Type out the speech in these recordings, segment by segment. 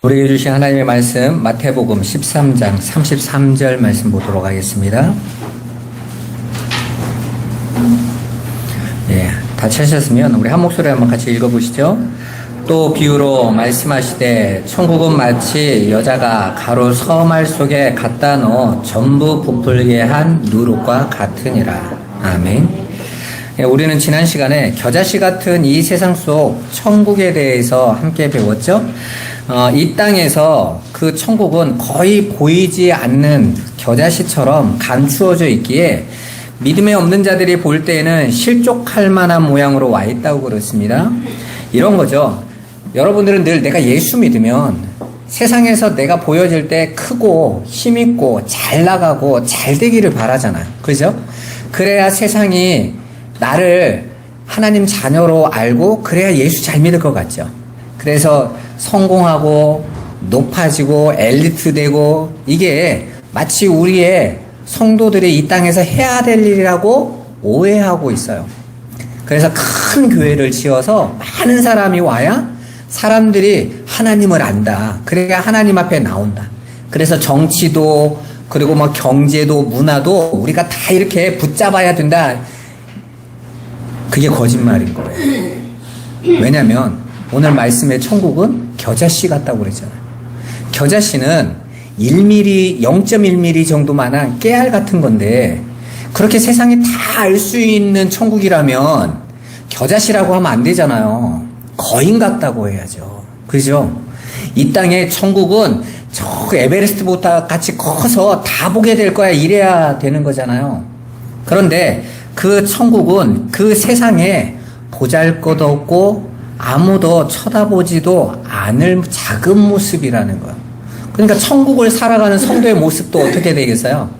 우리에게 주신 하나님의 말씀 마태복음 13장 33절 말씀 보도록 하겠습니다. 다 찾으셨으면 우리 한 목소리 한번 같이 읽어보시죠. 또 비유로 말씀하시되 천국은 마치 여자가 가루 서말 속에 갖다 넣어 전부 부풀게 한 누룩과 같으니라. 아멘. 우리는 지난 시간에 겨자씨 같은 이 세상 속 천국에 대해서 함께 배웠죠. 이 땅에서 그 천국은 거의 보이지 않는 겨자씨처럼 감추어져 있기에 믿음에 없는 자들이 볼 때에는 실족할 만한 모양으로 와 있다고 그렇습니다. 이런 거죠. 여러분들은 늘 내가 예수 믿으면 세상에서 내가 보여질 때 크고 힘있고 잘 나가고 잘 되기를 바라잖아요. 그죠? 그래야 세상이 나를 하나님 자녀로 알고 그래야 예수 잘 믿을 것 같죠. 그래서 성공하고 높아지고 엘리트 되고 이게 마치 우리의 성도들이 이 땅에서 해야 될 일이라고 오해하고 있어요. 그래서 큰 교회를 지어서 많은 사람이 와야 사람들이 하나님을 안다. 그래야 하나님 앞에 나온다. 그래서 정치도 그리고 뭐 경제도 문화도 우리가 다 이렇게 붙잡아야 된다. 그게 거짓말인 거예요. 왜냐하면 오늘 말씀의 천국은 겨자씨 같다고 그랬잖아요. 겨자씨는 1mm, 0.1mm 정도만한 깨알 같은 건데 그렇게 세상에 다 알 수 있는 천국이라면 겨자씨라고 하면 안 되잖아요. 거인 같다고 해야죠. 그죠? 이 땅의 천국은 저 에베레스트보다 같이 커서 다 보게 될 거야 이래야 되는 거잖아요. 그런데 그 천국은 그 세상에 보잘것없고 아무도 쳐다보지도 않을 작은 모습이라는 거예요. 그러니까 천국을 살아가는 성도의 모습도 어떻게 되겠어요?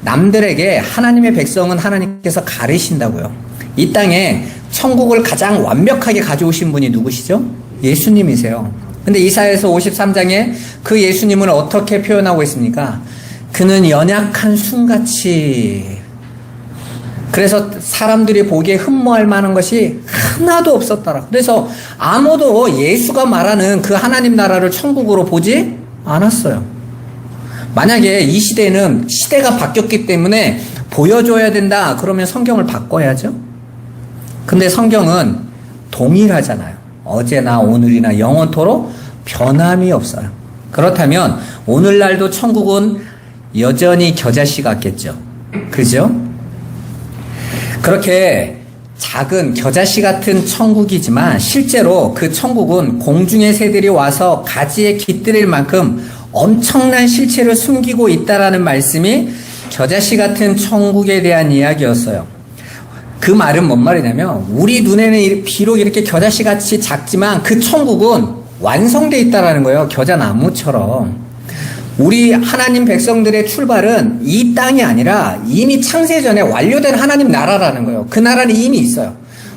남들에게 하나님의 백성은 하나님께서 가르신다고요. 이 땅에 천국을 가장 완벽하게 가져오신 분이 누구시죠? 예수님이세요. 근데 이사야서 53장에 그 예수님을 어떻게 표현하고 있습니까? 그는 연약한 숭같이, 그래서 사람들이 보기에 흠모할 만한 것이 하나도 없었더라. 그래서 아무도 예수가 말하는 그 하나님 나라를 천국으로 보지 않았어요. 만약에 이 시대는 시대가 바뀌었기 때문에 보여줘야 된다. 그러면 성경을 바꿔야죠. 근데 성경은 동일하잖아요. 어제나 오늘이나 영원토록 변함이 없어요. 그렇다면 오늘날도 천국은 여전히 겨자씨 같겠죠. 그죠? 그렇게 작은 겨자씨 같은 천국이지만 실제로 그 천국은 공중의 새들이 와서 가지에 깃들일 만큼 엄청난 실체를 숨기고 있다라는 말씀이 겨자씨 같은 천국에 대한 이야기였어요. 그 말은 뭔 말이냐면 우리 눈에는 비록 이렇게 겨자씨 같이 작지만 그 천국은 완성되어 있다라는 거예요. 겨자나무처럼. 우리 하나님 백성들의 출발은 이 땅이 아니라 이미 창세전에 완료된 하나님 나라라는 거예요. 그 나라는 이미 있어요.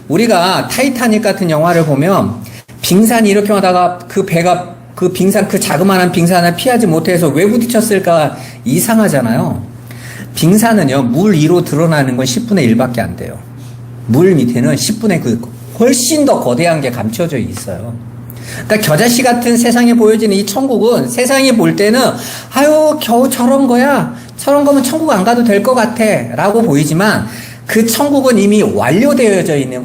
우리가 타이타닉 같은 영화를 보면 빙산이 이렇게 오다가 그 배가 그 빙산, 그 자그마한 빙산을 피하지 못해서 왜 부딪혔을까 이상하잖아요. 빙산은요, 물 위로 드러나는 건 10분의 1밖에 안 돼요. 물 밑에는 10분의 9, 훨씬 더 거대한 게 감춰져 있어요. 그러니까 겨자씨 같은 세상에 보여지는 이 천국은 세상이 볼 때는 아유 겨우 저런 거야, 저런 거면 천국 안 가도 될 것 같아 라고 보이지만 그 천국은 이미 완료되어져 있는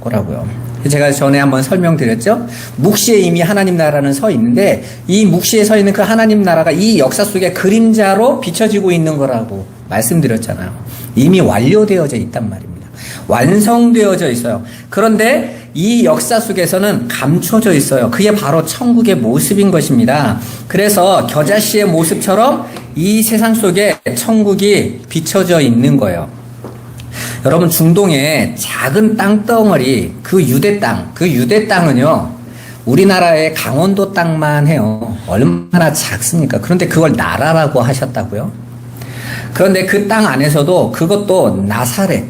거라고요. 제가 전에 한번 설명드렸죠. 묵시에 이미 하나님 나라는 서 있는데 이 묵시에 서 있는 그 하나님 나라가 이 역사 속에 그림자로 비춰지고 있는 거라고 말씀드렸잖아요. 이미 완료되어져 있단 말입니다. 완성되어져 있어요. 그런데 이 역사 속에서는 감춰져 있어요. 그게 바로 천국의 모습인 것입니다. 그래서 겨자씨의 모습처럼 이 세상 속에 천국이 비춰져 있는 거예요. 여러분, 중동의 작은 땅덩어리, 그 유대 땅은요, 우리나라의 강원도 땅만 해요. 얼마나 작습니까? 그런데 그걸 나라라고 하셨다고요? 그런데 그 땅 안에서도 그것도 나사렛,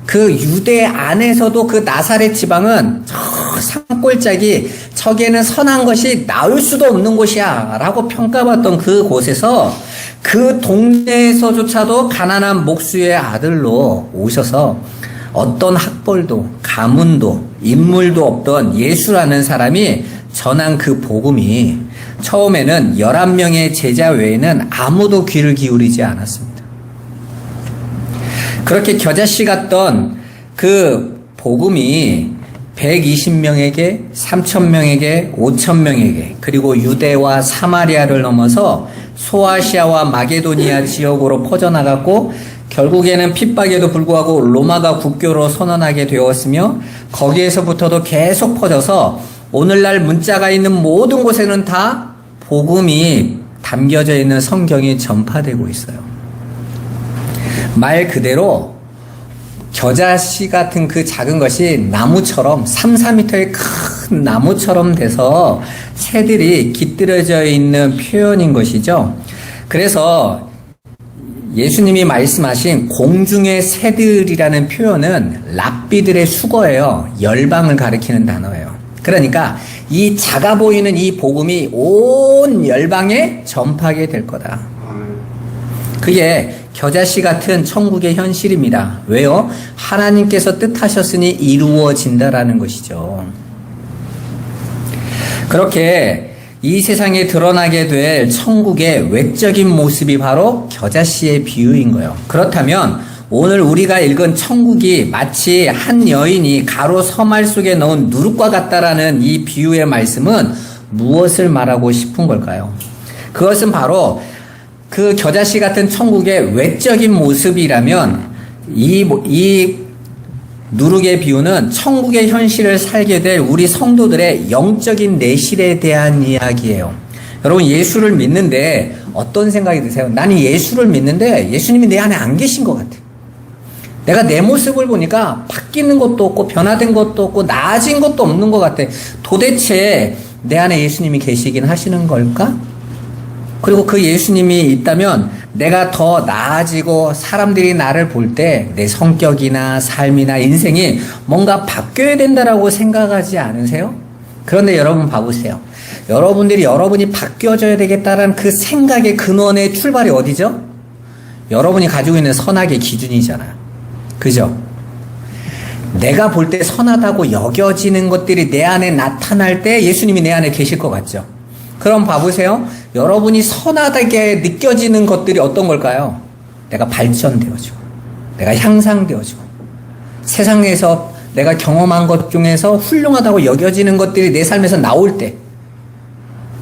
그 유대 안에서도 그 나사렛 지방은 저 산골짜기, 저기에는 선한 것이 나올 수도 없는 곳이야 라고 평가받던 그 곳에서 그 동네에서조차도 가난한 목수의 아들로 오셔서 어떤 학벌도 가문도 인물도 없던 예수라는 사람이 전한 그 복음이 처음에는 11명의 제자 외에는 아무도 귀를 기울이지 않았습니다. 그렇게 겨자씨 같던 그 복음이 120명에게, 3,000명에게, 5,000명에게, 그리고 유대와 사마리아를 넘어서 소아시아와 마게도니아 지역으로 퍼져나갔고, 결국에는 핍박에도 불구하고 로마가 국교로 선언하게 되었으며, 거기에서부터도 계속 퍼져서 오늘날 문자가 있는 모든 곳에는 다 복음이 담겨져 있는 성경이 전파되고 있어요. 말 그대로 겨자씨 같은 그 작은 것이 나무처럼 3, 4m의 큰 나무처럼 돼서 새들이 깃들여져 있는 표현인 것이죠. 그래서 예수님이 말씀하신 공중의 새들이라는 표현은 랍비들의 수거예요. 열방을 가리키는 단어예요. 그러니까 이 작아 보이는 이 복음이 온 열방에 전파하게 될 거다. 그게 겨자씨 같은 천국의 현실입니다. 왜요? 하나님께서 뜻하셨으니 이루어진다라는 것이죠. 그렇게 이 세상에 드러나게 될 천국의 외적인 모습이 바로 겨자씨의 비유인 거예요. 그렇다면 오늘 우리가 읽은 천국이 마치 한 여인이 가로 서말 속에 넣은 누룩과 같다라는 이 비유의 말씀은 무엇을 말하고 싶은 걸까요? 그것은 바로 그 겨자씨 같은 천국의 외적인 모습이라면 이 누룩의 비유는 천국의 현실을 살게 될 우리 성도들의 영적인 내실에 대한 이야기예요. 여러분, 예수를 믿는데 어떤 생각이 드세요? 나는 예수를 믿는데 예수님이 내 안에 안 계신 것 같아. 내가 내 모습을 보니까 바뀌는 것도 없고 변화된 것도 없고 나아진 것도 없는 것 같아. 도대체 내 안에 예수님이 계시긴 하시는 걸까? 그리고 그 예수님이 있다면 내가 더 나아지고 사람들이 나를 볼 때 내 성격이나 삶이나 인생이 뭔가 바뀌어야 된다라고 생각하지 않으세요? 그런데 여러분 봐보세요. 여러분이 바뀌어져야 되겠다라는 그 생각의 근원의 출발이 어디죠? 여러분이 가지고 있는 선악의 기준이잖아요. 그죠? 내가 볼 때 선하다고 여겨지는 것들이 내 안에 나타날 때 예수님이 내 안에 계실 것 같죠? 그럼 봐보세요. 여러분이 선하다게 느껴지는 것들이 어떤 걸까요? 내가 발전되어지고, 내가 향상되어지고, 세상에서 내가 경험한 것 중에서 훌륭하다고 여겨지는 것들이 내 삶에서 나올 때,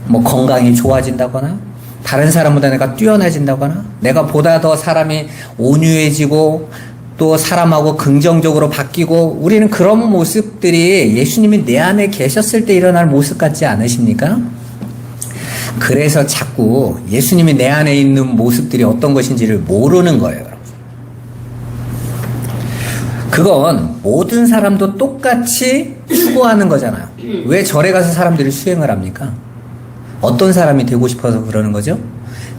뭐 건강이 좋아진다거나, 다른 사람보다 내가 뛰어나진다거나, 내가 보다 더 사람이 온유해지고, 또 사람하고 긍정적으로 바뀌고, 우리는 그런 모습들이 예수님이 내 안에 계셨을 때 일어날 모습 같지 않으십니까? 그래서 자꾸 예수님이 내 안에 있는 모습들이 어떤 것인지를 모르는 거예요. 그건 모든 사람도 똑같이 추구하는 거잖아요. 왜 절에 가서 사람들이 수행을 합니까? 어떤 사람이 되고 싶어서 그러는 거죠?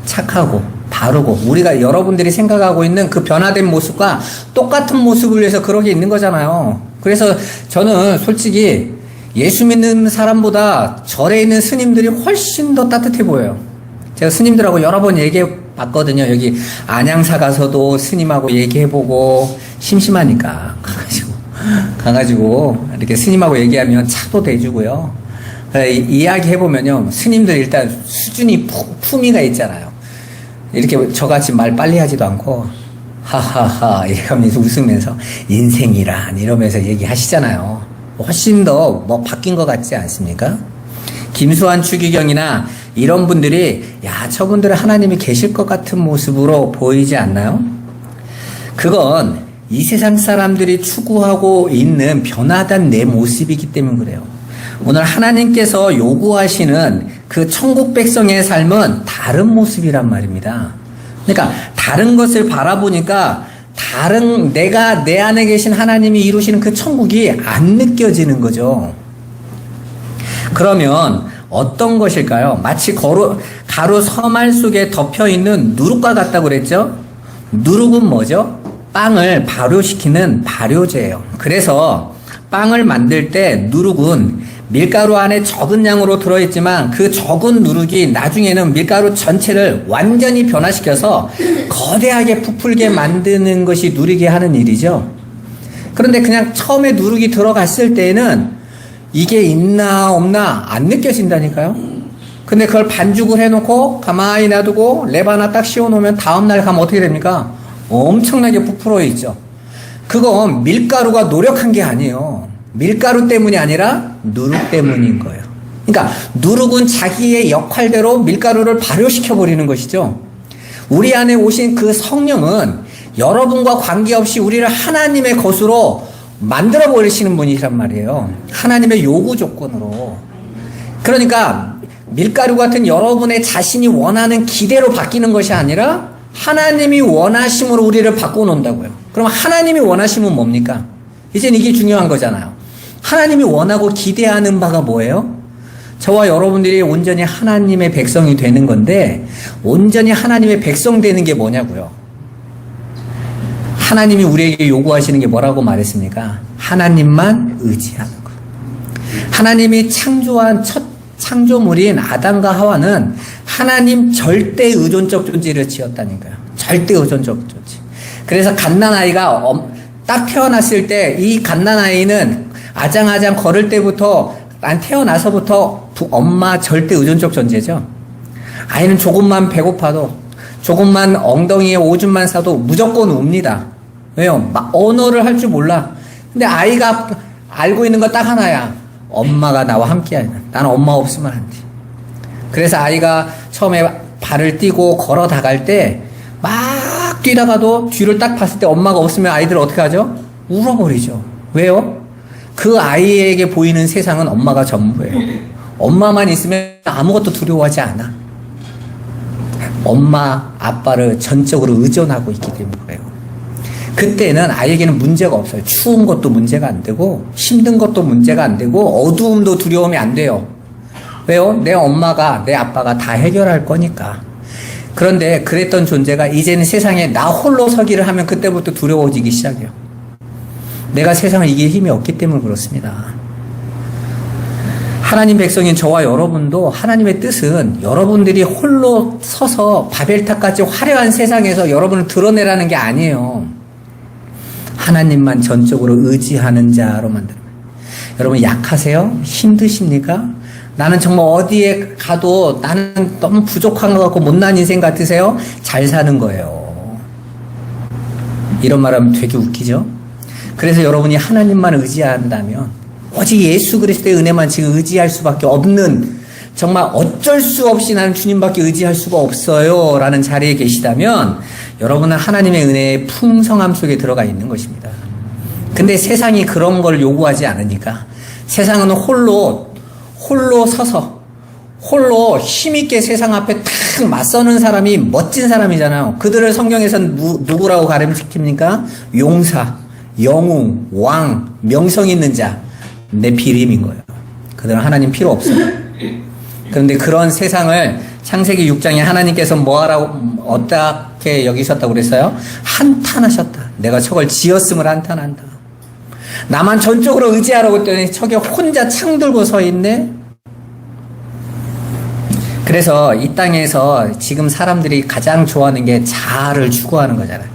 착하고 바르고 우리가 여러분들이 생각하고 있는 그 변화된 모습과 똑같은 모습을 위해서 그러게 있는 거잖아요. 그래서 저는 솔직히 예수 믿는 사람보다 절에 있는 스님들이 훨씬 더 따뜻해 보여요. 제가 스님들하고 여러 번 얘기해 봤거든요. 여기 안양사 가서도 스님하고 얘기해보고 심심하니까 가가지고 이렇게 스님하고 얘기하면 차도 대주고요. 이야기해보면요. 스님들 일단 수준이 품위가 있잖아요. 이렇게 저같이 말 빨리 하지도 않고 하하하 이러면서 웃으면서 인생이란 이러면서 얘기하시잖아요. 훨씬 더 뭐 바뀐 것 같지 않습니까? 김수환 추기경이나 이런 분들이 야 저분들은 하나님이 계실 것 같은 모습으로 보이지 않나요? 그건 이 세상 사람들이 추구하고 있는 변화된 내 모습이기 때문에 그래요. 오늘 하나님께서 요구하시는 그 천국 백성의 삶은 다른 모습이란 말입니다. 그러니까 다른 것을 바라보니까 내가 내 안에 계신 하나님이 이루시는 그 천국이 안 느껴지는 거죠. 그러면 어떤 것일까요? 마치 가루 서말 속에 덮여있는 누룩과 같다고 그랬죠? 누룩은 뭐죠? 빵을 발효시키는 발효제예요. 그래서 빵을 만들 때 누룩은 밀가루 안에 적은 양으로 들어있지만 그 적은 누룩이 나중에는 밀가루 전체를 완전히 변화시켜서 거대하게 부풀게 만드는 것이 누리게 하는 일이죠. 그런데 그냥 처음에 누룩이 들어갔을 때에는 이게 있나 없나 안 느껴진다니까요. 근데 그걸 반죽을 해놓고 가만히 놔두고 랩 하나 딱 씌워놓으면 다음날 가면 어떻게 됩니까? 엄청나게 부풀어 있죠. 그건 밀가루가 노력한 게 아니에요. 밀가루 때문이 아니라 누룩 때문인 거예요. 그러니까 누룩은 자기의 역할대로 밀가루를 발효시켜버리는 것이죠. 우리 안에 오신 그 성령은 여러분과 관계없이 우리를 하나님의 것으로 만들어버리시는 분이란 말이에요. 하나님의 요구 조건으로. 그러니까 밀가루 같은 여러분의 자신이 원하는 기대로 바뀌는 것이 아니라 하나님이 원하심으로 우리를 바꿔놓는다고요. 그럼 하나님이 원하심은 뭡니까? 이젠 이게 중요한 거잖아요. 하나님이 원하고 기대하는 바가 뭐예요? 저와 여러분들이 온전히 하나님의 백성이 되는 건데, 온전히 하나님의 백성 되는 게 뭐냐고요? 하나님이 우리에게 요구하시는 게 뭐라고 말했습니까? 하나님만 의지하는 것. 하나님이 창조한 첫 창조물인 아담과 하와는 하나님 절대 의존적 존재를 지었다니까요. 절대 의존적 존재. 그래서 갓난아이가 딱 태어났을 때 이 갓난아이는 아장아장 걸을 때부터 태어나서부터 엄마 절대 의존적 존재죠. 아이는 조금만 배고파도 조금만 엉덩이에 오줌만 싸도 무조건 웁니다. 왜요? 언어를 할 줄 몰라. 근데 아이가 알고 있는 거 딱 하나야. 엄마가 나와 함께하냐. 나는 엄마 없으면 안 돼. 그래서 아이가 처음에 발을 띄고 걸어 나갈 때 막 뛰다가도 뒤를 딱 봤을 때 엄마가 없으면 아이들 어떻게 하죠? 울어버리죠. 왜요? 그 아이에게 보이는 세상은 엄마가 전부예요. 엄마만 있으면 아무것도 두려워하지 않아. 엄마, 아빠를 전적으로 의존하고 있기 때문에 그래요. 그때는 아이에게는 문제가 없어요. 추운 것도 문제가 안 되고 힘든 것도 문제가 안 되고 어두움도 두려움이 안 돼요. 왜요? 내 엄마가 내 아빠가 다 해결할 거니까. 그런데 그랬던 존재가 이제는 세상에 나 홀로 서기를 하면 그때부터 두려워지기 시작해요. 내가 세상을 이길 힘이 없기 때문에 그렇습니다. 하나님 백성인 저와 여러분도 하나님의 뜻은 여러분들이 홀로 서서 바벨탑같이 화려한 세상에서 여러분을 드러내라는 게 아니에요. 하나님만 전적으로 의지하는 자로 만드는 거예요. 여러분 약하세요? 힘드십니까? 나는 정말 어디에 가도 나는 너무 부족한 것 같고 못난 인생 같으세요? 잘 사는 거예요. 이런 말하면 되게 웃기죠? 그래서 여러분이 하나님만 의지한다면 오직 예수 그리스도의 은혜만 지금 의지할 수밖에 없는, 정말 어쩔 수 없이 나는 주님밖에 의지할 수가 없어요 라는 자리에 계시다면 여러분은 하나님의 은혜의 풍성함 속에 들어가 있는 것입니다. 근데 세상이 그런 걸 요구하지 않으니까 세상은 홀로 서서 홀로 힘있게 세상 앞에 탁 맞서는 사람이 멋진 사람이잖아요. 그들을 성경에서는 누구라고 가름시킵니까? 용사, 영웅, 왕, 명성 있는 자, 네피림인 거예요. 그들은 하나님 필요 없어요. 그런데 그런 세상을 창세기 6장에 하나님께서 뭐하라고 어떻게 여기셨다고 그랬어요? 한탄하셨다. 내가 저걸 지었음을 한탄한다. 나만 전적으로 의지하라고 했더니 저게 혼자 창 들고 서 있네. 그래서 이 땅에서 지금 사람들이 가장 좋아하는 게 자아를 추구하는 거잖아요.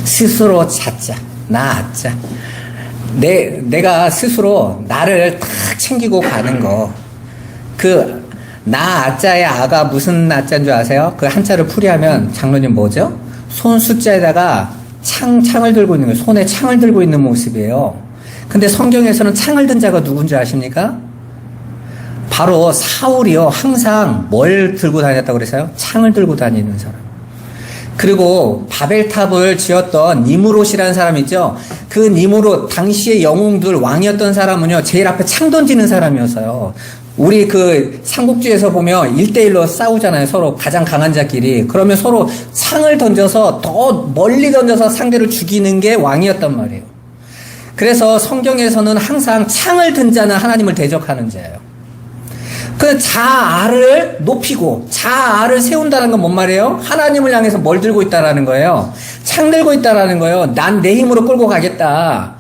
스스로 찾자, 나아자. 내가 스스로 나를 탁 챙기고 가는 거. 그 나아자의 아가 무슨 아자인 줄 아세요? 그 한자를 풀이하면 장로님 뭐죠? 손 숫자에다가 창을 들고 있는 거예요. 손에 창을 들고 있는 모습이에요. 근데 성경에서는 창을 든 자가 누군지 아십니까? 바로 사울이요. 항상 뭘 들고 다녔다고 그랬어요? 창을 들고 다니는 사람. 그리고 바벨탑을 지었던 니무롯이라는 사람 있죠? 그 니무롯, 당시의 영웅들 왕이었던 사람은요, 제일 앞에 창 던지는 사람이었어요. 우리 그 삼국지에서 보면 1대1로 싸우잖아요. 서로 가장 강한 자끼리. 그러면 서로 창을 던져서 더 멀리 던져서 상대를 죽이는 게 왕이었단 말이에요. 그래서 성경에서는 항상 창을 든 자는 하나님을 대적하는 자예요. 그 자아를 높이고 자아를 세운다는 건 뭔 말이에요? 하나님을 향해서 뭘 들고 있다라는 거예요. 창 들고 있다라는 거예요. 난 내 힘으로 끌고 가겠다.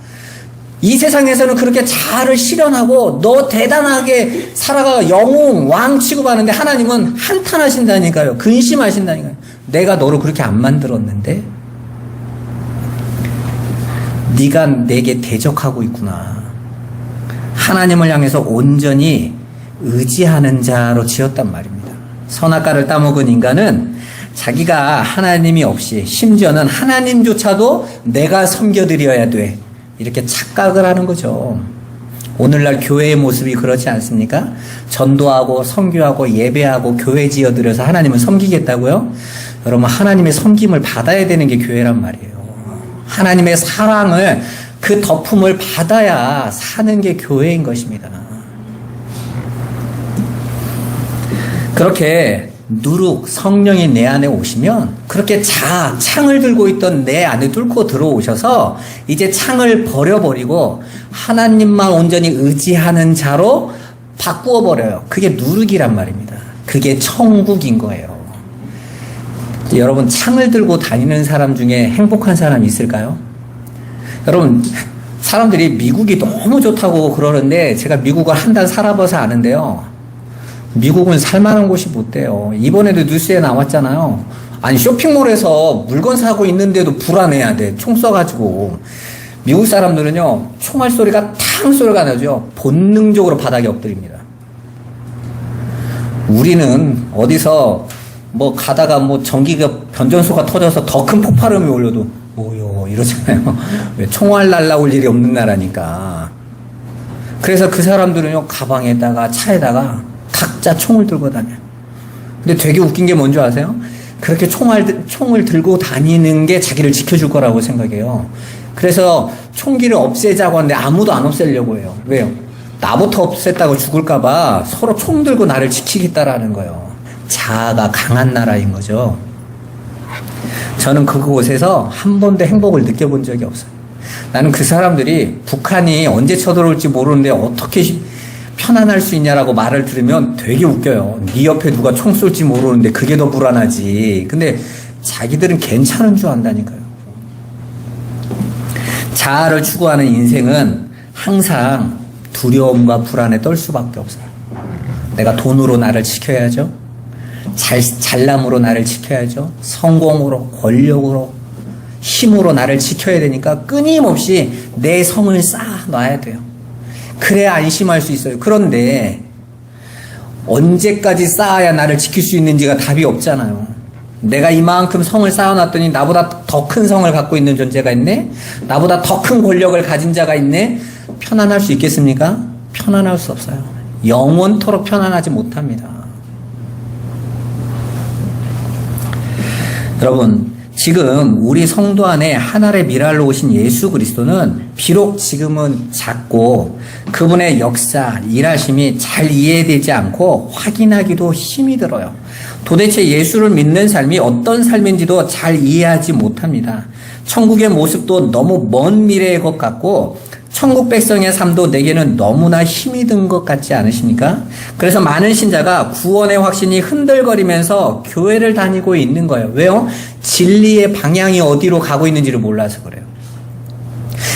이 세상에서는 그렇게 자아를 실현하고 너 대단하게 살아가 영웅, 왕 취급하는데 하나님은 한탄하신다니까요. 근심하신다니까요. 내가 너를 그렇게 안 만들었는데 네가 내게 대적하고 있구나. 하나님을 향해서 온전히 의지하는 자로 지었단 말입니다. 선악과를 따먹은 인간은 자기가 하나님이 없이 심지어는 하나님조차도 내가 섬겨드려야 돼 이렇게 착각을 하는 거죠. 오늘날 교회의 모습이 그렇지 않습니까? 전도하고 선교하고 예배하고 교회 지어들여서 하나님을 섬기겠다고요? 여러분, 하나님의 섬김을 받아야 되는 게 교회란 말이에요. 하나님의 사랑을, 그 덮음을 받아야 사는 게 교회인 것입니다. 그렇게 누룩 성령이 내 안에 오시면 그렇게 창을 들고 있던 내 안에 뚫고 들어오셔서 이제 창을 버려버리고 하나님만 온전히 의지하는 자로 바꾸어버려요. 그게 누룩이란 말입니다. 그게 천국인 거예요. 여러분, 창을 들고 다니는 사람 중에 행복한 사람이 있을까요? 여러분, 사람들이 미국이 너무 좋다고 그러는데 제가 미국을 한 달 살아봐서 아는데요. 미국은 살만한 곳이 못 돼요. 이번에도 뉴스에 나왔잖아요. 아니, 쇼핑몰에서 물건 사고 있는데도 불안해야 돼. 총 쏴가지고. 미국 사람들은요, 총알 소리가 탕 소리가 나죠. 본능적으로 바닥에 엎드립니다. 우리는 어디서 뭐 가다가 뭐 전기가 변전소가 터져서 더 큰 폭발음이 올려도 뭐요 이러잖아요. 왜 총알 날라올 일이 없는 나라니까. 그래서 그 사람들은요, 가방에다가 차에다가 각자 총을 들고 다녀요. 근데 되게 웃긴 게 뭔지 아세요? 그렇게 총을 들고 다니는 게 자기를 지켜줄 거라고 생각해요. 그래서 총기를 없애자고 하는데 아무도 안 없애려고 해요. 왜요? 나부터 없앴다고 죽을까봐 서로 총 들고 나를 지키겠다라는 거예요. 자아가 강한 나라인 거죠. 저는 그곳에서 한 번도 행복을 느껴본 적이 없어요. 나는 그 사람들이 북한이 언제 쳐들어올지 모르는데 어떻게 편안할 수 있냐라고 말을 들으면 되게 웃겨요. 네 옆에 누가 총 쏠지 모르는데 그게 더 불안하지. 근데 자기들은 괜찮은 줄 안다니까요. 자아를 추구하는 인생은 항상 두려움과 불안에 떨 수밖에 없어요. 내가 돈으로 나를 지켜야죠. 잘남으로 나를 지켜야죠. 성공으로, 권력으로, 힘으로 나를 지켜야 되니까 끊임없이 내 성을 쌓아놔야 돼요. 그래야 안심할 수 있어요. 그런데 언제까지 쌓아야 나를 지킬 수 있는지가 답이 없잖아요. 내가 이만큼 성을 쌓아놨더니 나보다 더 큰 성을 갖고 있는 존재가 있네? 나보다 더 큰 권력을 가진 자가 있네? 편안할 수 있겠습니까? 편안할 수 없어요. 영원토록 편안하지 못합니다. 여러분, 지금 우리 성도 안에 하늘의 미랄로 오신 예수 그리스도는 비록 지금은 작고 그분의 역사, 일하심이 잘 이해되지 않고 확인하기도 힘이 들어요. 도대체 예수를 믿는 삶이 어떤 삶인지도 잘 이해하지 못합니다. 천국의 모습도 너무 먼 미래의 것 같고 천국 백성의 삶도 내게는 너무나 힘이 든 것 같지 않으십니까? 그래서 많은 신자가 구원의 확신이 흔들거리면서 교회를 다니고 있는 거예요. 왜요? 진리의 방향이 어디로 가고 있는지를 몰라서 그래요.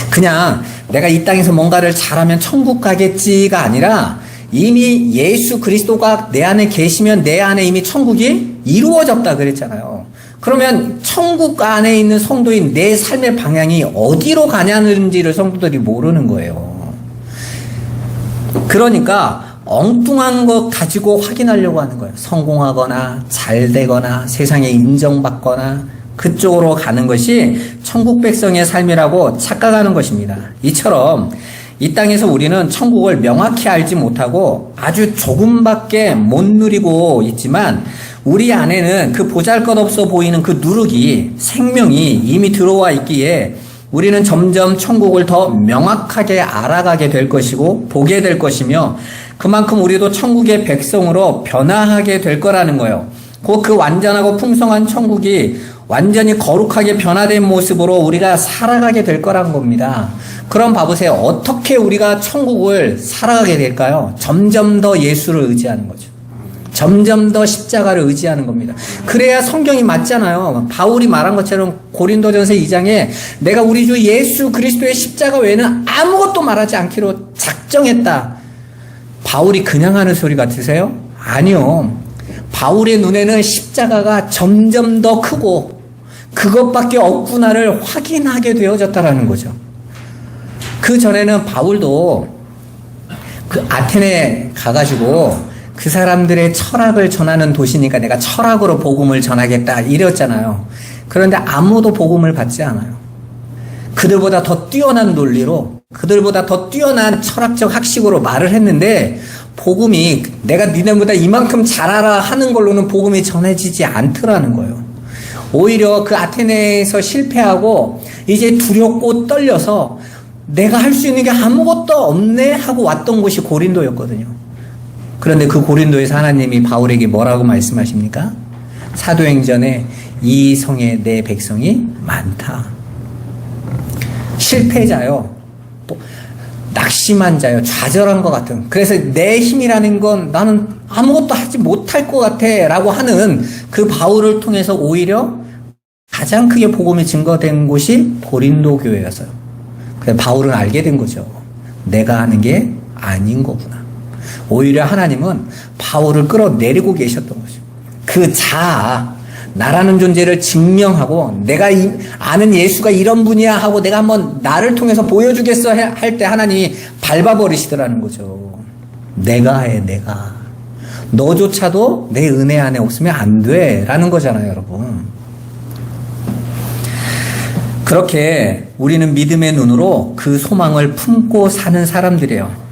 그냥 내가 이 땅에서 뭔가를 잘하면 천국 가겠지가 아니라 이미 예수 그리스도가 내 안에 계시면 내 안에 이미 천국이 이루어졌다 그랬잖아요. 그러면 천국 안에 있는 성도인 내 삶의 방향이 어디로 가냐는지를 성도들이 모르는 거예요. 그러니까 엉뚱한 것 가지고 확인하려고 하는 거예요. 성공하거나 잘 되거나 세상에 인정받거나 그쪽으로 가는 것이 천국 백성의 삶이라고 착각하는 것입니다. 이처럼 이 땅에서 우리는 천국을 명확히 알지 못하고 아주 조금밖에 못 누리고 있지만 우리 안에는 그 보잘것없어 보이는 그 누룩이, 생명이 이미 들어와 있기에 우리는 점점 천국을 더 명확하게 알아가게 될 것이고 보게 될 것이며 그만큼 우리도 천국의 백성으로 변화하게 될 거라는 거예요. 곧 그 완전하고 풍성한 천국이 완전히 거룩하게 변화된 모습으로 우리가 살아가게 될 거란 겁니다. 그럼 봐보세요. 어떻게 우리가 천국을 살아가게 될까요? 점점 더 예수를 의지하는 거죠. 점점 더 십자가를 의지하는 겁니다. 그래야 성경이 맞잖아요. 바울이 말한 것처럼 고린도전서 2장에 내가 우리 주 예수 그리스도의 십자가 외에는 아무것도 말하지 않기로 작정했다. 바울이 그냥 하는 소리 같으세요? 아니요. 바울의 눈에는 십자가가 점점 더 크고 그것밖에 없구나를 확인하게 되어졌다라는 거죠. 그 전에는 바울도 그 아테네 가가지고 그 사람들의 철학을 전하는 도시니까 내가 철학으로 복음을 전하겠다 이랬잖아요. 그런데 아무도 복음을 받지 않아요. 그들보다 더 뛰어난 논리로, 그들보다 더 뛰어난 철학적 학식으로 말을 했는데 복음이 내가 니네보다 이만큼 잘 알아 하는 걸로는 복음이 전해지지 않더라는 거예요. 오히려 그 아테네에서 실패하고 이제 두렵고 떨려서 내가 할 수 있는 게 아무것도 없네 하고 왔던 곳이 고린도였거든요. 그런데 그 고린도에서 하나님이 바울에게 뭐라고 말씀하십니까? 사도행전에 이 성에 내 백성이 많다. 실패자요. 낙심한 자요. 좌절한 것 같은. 그래서 내 힘이라는 건 나는 아무것도 하지 못할 것 같아 라고 하는 그 바울을 통해서 오히려 가장 크게 복음이 증거된 곳이 고린도 교회였어요. 그래서 바울은 알게 된 거죠. 내가 하는 게 아닌 거구나. 오히려 하나님은 바울을 끌어내리고 계셨던 거죠. 그 자아, 나라는 존재를 증명하고 내가 아는 예수가 이런 분이야 하고 내가 한번 나를 통해서 보여주겠어 할 때 하나님이 밟아버리시더라는 거죠. 내가 해, 내가. 너조차도 내 은혜 안에 없으면 안 돼 라는 거잖아요, 여러분. 그렇게 우리는 믿음의 눈으로 그 소망을 품고 사는 사람들이에요.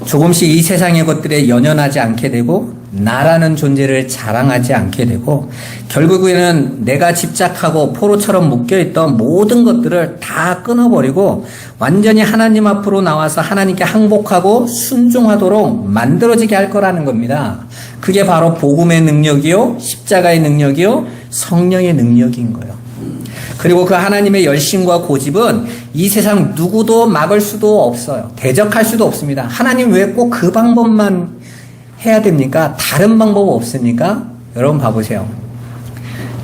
조금씩 이 세상의 것들에 연연하지 않게 되고 나라는 존재를 자랑하지 않게 되고 결국에는 내가 집착하고 포로처럼 묶여있던 모든 것들을 다 끊어버리고 완전히 하나님 앞으로 나와서 하나님께 항복하고 순종하도록 만들어지게 할 거라는 겁니다. 그게 바로 복음의 능력이요, 십자가의 능력이요, 성령의 능력인 거예요. 그리고 그 하나님의 열심과 고집은 이 세상 누구도 막을 수도 없어요. 대적할 수도 없습니다. 하나님 왜 꼭 그 방법만 해야 됩니까? 다른 방법 없습니까? 여러분 봐보세요.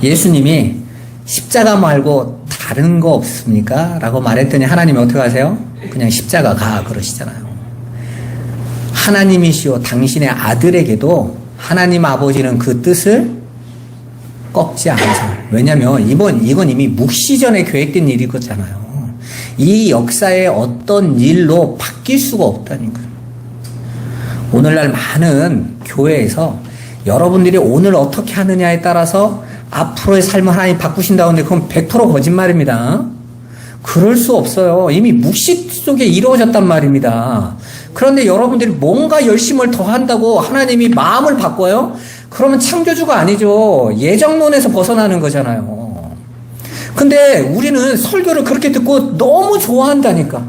예수님이 십자가 말고 다른 거 없습니까? 라고 말했더니 하나님이 어떻게 하세요? 그냥 십자가 가 그러시잖아요. 하나님이시오 당신의 아들에게도 하나님 아버지는 그 뜻을 꺾지 않으세요. 왜냐하면 이건 이미 묵시전에 계획된 일이거잖아요. 이 역사의 어떤 일로 바뀔 수가 없다니까요. 오늘날 많은 교회에서 여러분들이 오늘 어떻게 하느냐에 따라서 앞으로의 삶을 하나님 바꾸신다고 하는데 그건 100% 거짓말입니다. 그럴 수 없어요. 이미 묵시 속에 이루어졌단 말입니다. 그런데 여러분들이 뭔가 열심을 더 한다고 하나님이 마음을 바꿔요? 그러면 창조주가 아니죠. 예정론에서 벗어나는 거잖아요. 근데 우리는 설교를 그렇게 듣고 너무 좋아한다니까.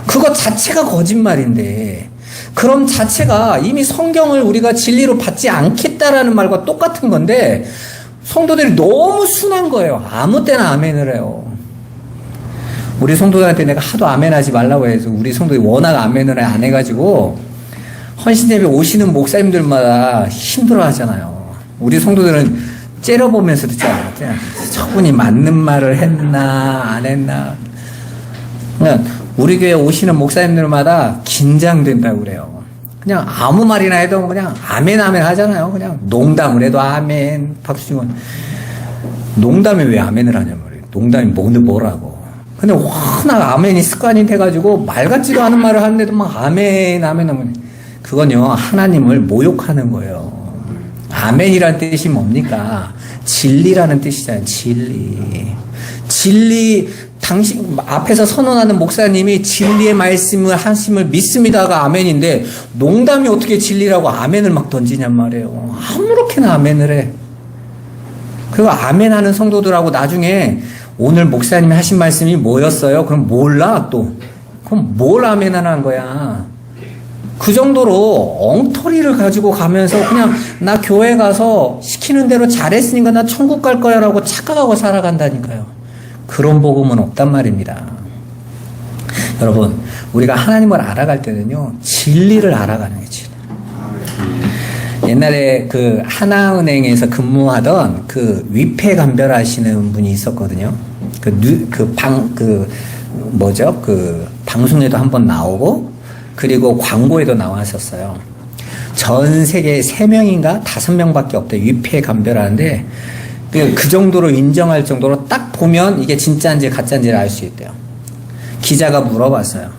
그것 자체가 거짓말인데 그럼 자체가 이미 성경을 우리가 진리로 받지 않겠다라는 말과 똑같은 건데 성도들이 너무 순한 거예요. 아무 때나 아멘을 해요. 우리 성도들한테 내가 하도 아멘하지 말라고 해서 우리 성도들이 워낙 아멘을 안 해가지고 헌신예배 오시는 목사님들마다 힘들어 하잖아요. 우리 성도들은 째려보면서 듣잖아요. 저분이 맞는 말을 했나 안 했나. 그냥 우리 교회 오시는 목사님들마다 긴장된다고 그래요. 그냥 아무 말이나 해도 그냥 아멘 아멘 하잖아요. 그냥 농담을 해도 아멘 박수 치고. 농담에 왜 아멘을 하냐 말이에요. 농담이 뭐라고. 근데 워낙 아멘이 습관이 돼가지고 말 같지도 않은 말을 하는데도 막 아멘 아멘 하면 그건요 하나님을 모욕하는 거예요. 아멘이라는 뜻이 뭡니까? 진리라는 뜻이잖아요. 진리 당신 앞에서 선언하는 목사님이 진리의 말씀을 하심을 믿습니다가 아멘인데 농담이 어떻게 진리라고 아멘을 막 던지냔 말이에요. 아무렇게나 아멘을 해. 그리고 아멘하는 성도들하고 나중에 오늘 목사님이 하신 말씀이 뭐였어요? 그럼 몰라 또. 그럼 뭘 아멘하는 거야? 그 정도로 엉터리를 가지고 가면서 그냥 나 교회 가서 시키는 대로 잘했으니까 나 천국 갈 거야 라고 착각하고 살아간다니까요. 그런 복음은 없단 말입니다. 여러분 우리가 하나님을 알아갈 때는요 진리를 알아가는 거예요. 진리. 옛날에 그 하나은행에서 근무하던 그 위폐 감별하시는 분이 있었거든요. 그 방송에도 한번 나오고 그리고 광고에도 나왔었어요. 전 세계에 3명인가 5명밖에 없대요. 위폐 감별하는데 그 정도로 인정할 정도로 딱 보면 이게 진짜인지 가짜인지를 알 수 있대요. 기자가 물어봤어요.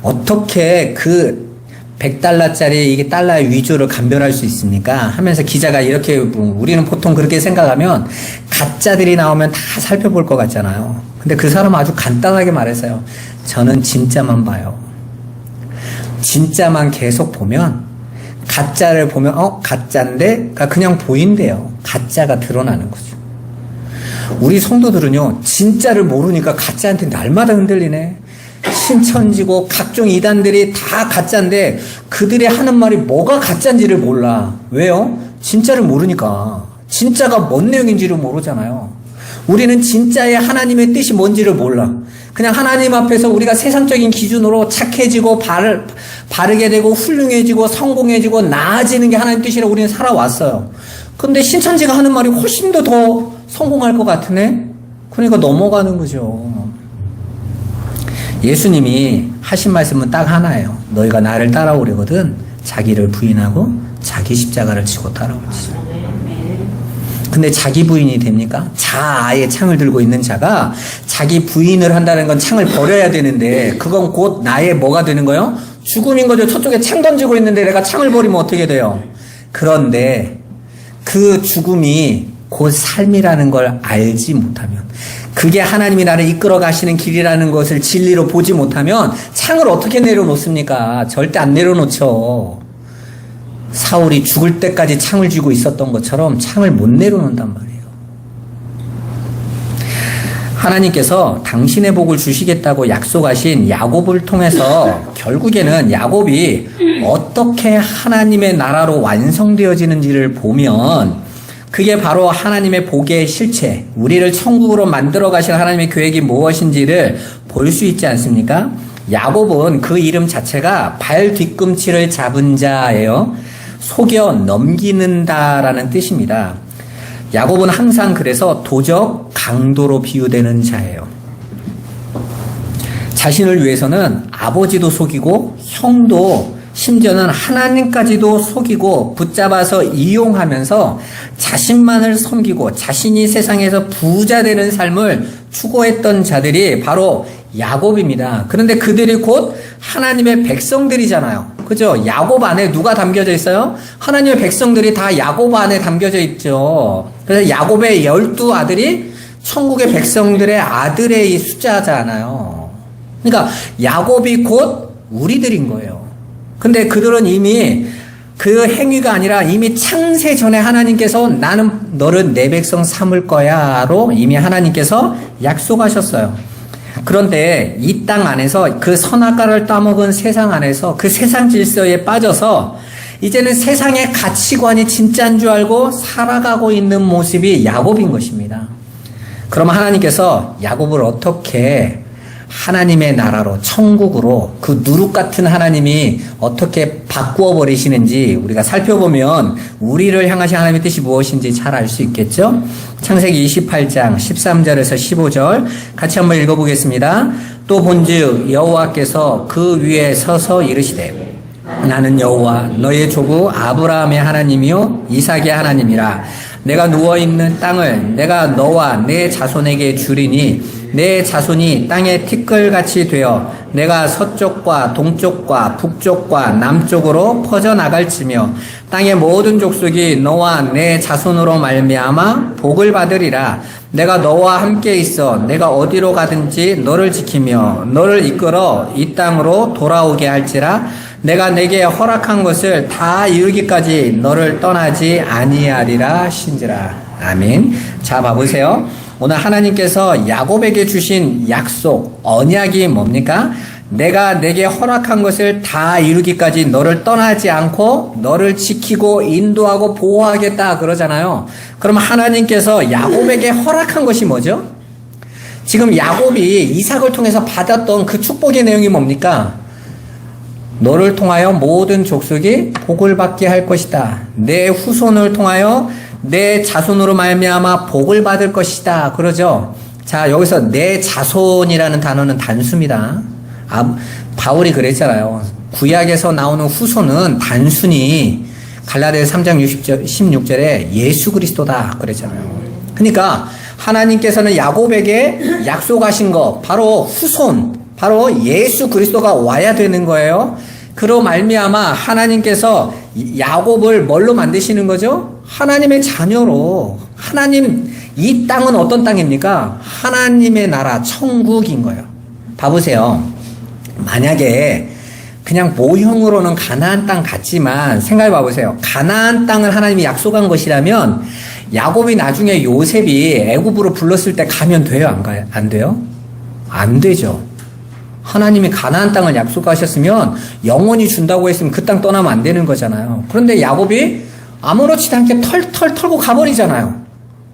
어떻게 그 100달러짜리 이게 달러의 위조를 감별할 수 있습니까? 하면서 기자가 이렇게, 우리는 보통 그렇게 생각하면 가짜들이 나오면 다 살펴볼 것 같잖아요. 근데 그 사람은 아주 간단하게 말했어요. 저는 진짜만 봐요. 진짜만 계속 보면, 가짜를 보면, 가짜인데? 그냥 보인대요. 가짜가 드러나는 거죠. 우리 성도들은요, 진짜를 모르니까 가짜한테 날마다 흔들리네. 신천지고 각종 이단들이 다 가짜인데 그들이 하는 말이 뭐가 가짜인지를 몰라. 왜요? 진짜를 모르니까. 진짜가 뭔 내용인지를 모르잖아요. 우리는 진짜의 하나님의 뜻이 뭔지를 몰라. 그냥 하나님 앞에서 우리가 세상적인 기준으로 착해지고 바르게 되고 훌륭해지고 성공해지고 나아지는 게 하나님 뜻이라 우리는 살아왔어요. 근데 신천지가 하는 말이 훨씬 더 성공할 것 같으네? 그러니까 넘어가는 거죠. 예수님이 하신 말씀은 딱 하나예요. 너희가 나를 따라오려거든 자기를 부인하고 자기 십자가를 지고 따라오지. 근데 자기 부인이 됩니까? 자아의 창을 들고 있는 자가 자기 부인을 한다는 건 창을 버려야 되는데 그건 곧 나의 뭐가 되는 거예요? 죽음인 거죠. 저쪽에 창 던지고 있는데 내가 창을 버리면 어떻게 돼요? 그런데 그 죽음이 곧 삶이라는 걸 알지 못하면, 그게 하나님이 나를 이끌어 가시는 길이라는 것을 진리로 보지 못하면 창을 어떻게 내려놓습니까? 절대 안 내려놓죠. 사울이 죽을 때까지 창을 쥐고 있었던 것처럼 창을 못 내려놓는단 말이에요. 하나님께서 당신의 복을 주시겠다고 약속하신 야곱을 통해서 결국에는 야곱이 어떻게 하나님의 나라로 완성되어지는지를 보면 그게 바로 하나님의 복의 실체, 우리를 천국으로 만들어 가실 하나님의 계획이 무엇인지를 볼 수 있지 않습니까? 야곱은 그 이름 자체가 발 뒤꿈치를 잡은 자예요. 속여 넘기는다라는 뜻입니다. 야곱은 항상 그래서 도적 강도로 비유되는 자예요. 자신을 위해서는 아버지도 속이고 형도 심지어는 하나님까지도 속이고 붙잡아서 이용하면서 자신만을 섬기고 자신이 세상에서 부자 되는 삶을 추구했던 자들이 바로 야곱입니다. 그런데 그들이 곧 하나님의 백성들이잖아요. 그죠? 야곱 안에 누가 담겨져 있어요? 하나님의 백성들이 다 야곱 안에 담겨져 있죠. 그래서 야곱의 12아들이 천국의 백성들의 아들의 숫자잖아요. 그러니까 야곱이 곧 우리들인 거예요. 근데 그들은 이미 그 행위가 아니라 이미 창세 전에 하나님께서 나는 너를 내 백성 삼을 거야로 이미 하나님께서 약속하셨어요. 그런데 이 땅 안에서 그 선악과를 따먹은 세상 안에서 그 세상 질서에 빠져서 이제는 세상의 가치관이 진짜인 줄 알고 살아가고 있는 모습이 야곱인 것입니다. 그럼 하나님께서 야곱을 어떻게 하나님의 나라로 천국으로 그 누룩 같은 하나님이 어떻게 바꾸어 버리시는지 우리가 살펴보면 우리를 향하신 하나님의 뜻이 무엇인지 잘 알 수 있겠죠? 창세기 28장 13절에서 15절 같이 한번 읽어보겠습니다. 또 본즉 여호와께서 그 위에 서서 이르시되 나는 여호와 너의 조부 아브라함의 하나님이요 이삭의 하나님이라. 내가 누워있는 땅을 내가 너와 내 자손에게 주리니 내 자손이 땅의 티끌같이 되어 내가 서쪽과 동쪽과 북쪽과 남쪽으로 퍼져나갈지며 땅의 모든 족속이 너와 내 자손으로 말미암아 복을 받으리라. 내가 너와 함께 있어 내가 어디로 가든지 너를 지키며 너를 이끌어 이 땅으로 돌아오게 할지라. 내가 내게 허락한 것을 다 이루기까지 너를 떠나지 아니하리라 신지라. 아멘. 자, 봐보세요. 오늘 하나님께서 야곱에게 주신 약속, 언약이 뭡니까? 내가 내게 허락한 것을 다 이루기까지 너를 떠나지 않고 너를 지키고 인도하고 보호하겠다 그러잖아요. 그럼 하나님께서 야곱에게 허락한 것이 뭐죠? 지금 야곱이 이삭을 통해서 받았던 그 축복의 내용이 뭡니까? 너를 통하여 모든 족속이 복을 받게 할 것이다. 내 후손을 통하여 내 자손으로 말미암아 복을 받을 것이다. 그러죠. 자, 여기서 내 자손이라는 단어는 단수입니다. 바울이 그랬잖아요. 구약에서 나오는 후손은 단순히 갈라디아서 3장 16절에 예수 그리스도다 그랬잖아요. 그러니까 하나님께서는 야곱에게 약속하신 거 바로 후손, 바로 예수 그리스도가 와야 되는 거예요. 그로 말미암아 하나님께서 야곱을 뭘로 만드시는 거죠? 하나님의 자녀로. 하나님, 이 땅은 어떤 땅입니까? 하나님의 나라, 천국인 거예요. 봐보세요. 만약에 그냥 모형으로는 가나안 땅 같지만 생각해 봐보세요. 가나안 땅을 하나님이 약속한 것이라면 야곱이 나중에 요셉이 애굽으로 불렀을 때 가면 돼요? 안 가요? 안 돼요? 안 되죠. 하나님이 가나안 땅을 약속하셨으면 영원히 준다고 했으면 그 땅 떠나면 안 되는 거잖아요. 그런데 야곱이 아무렇지도 않게 털털 털고 가버리잖아요.